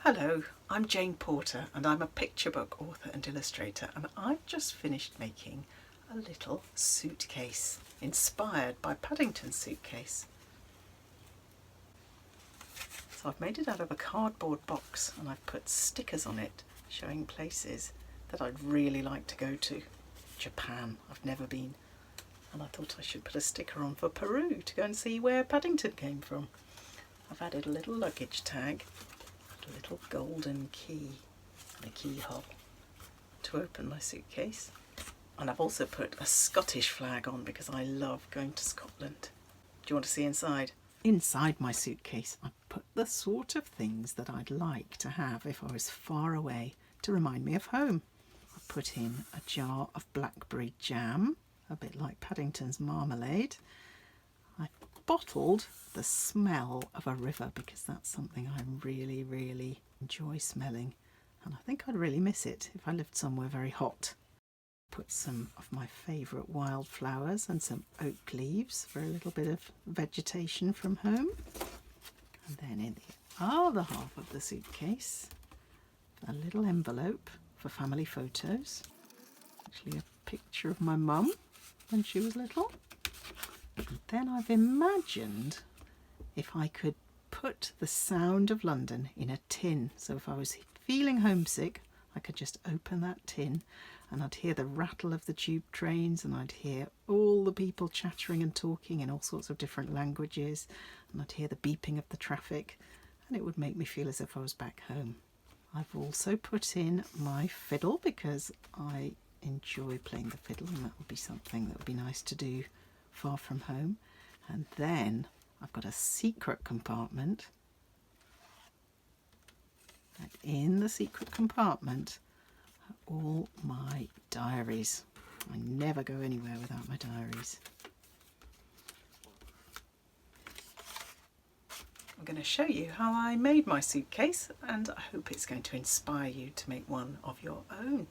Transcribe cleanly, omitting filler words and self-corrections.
Hello, I'm Jane Porter and I'm a picture book author and illustrator, and I've just finished making a little suitcase inspired by Paddington's suitcase. So I've made it out of a cardboard box and I've put stickers on it showing places that I'd really like to go to. Japan, I've never been, and I thought I should put a sticker on for Peru to go and see where Paddington came from. I've added a little luggage tag, a little golden key and a keyhole to open my suitcase, and I've also put a Scottish flag on because I love going to Scotland. Do you want to see inside? Inside my suitcase I put the sort of things that I'd like to have if I was far away to remind me of home. I put in a jar of blackberry jam, a bit like Paddington's marmalade. I bottled the smell of a river because that's something I really enjoy smelling, and I think I'd really miss it if I lived somewhere very hot. Put some of my favourite wildflowers and some oak leaves for a little bit of vegetation from home. And then in the other half of the suitcase, a little envelope for family photos. Actually a picture of my mum when she was little. And then I've imagined if I could put the sound of London in a tin. So if I was feeling homesick, I could just open that tin and I'd hear the rattle of the tube trains, and I'd hear all the people chattering and talking in all sorts of different languages, and I'd hear the beeping of the traffic, and it would make me feel as if I was back home. I've also put in my fiddle because I enjoy playing the fiddle, and that would be something that would be nice to do far from home. And then I've got a secret compartment, and in the secret compartment are all my diaries. I never go anywhere without my diaries. I'm going to show you how I made my suitcase, and I hope it's going to inspire you to make one of your own.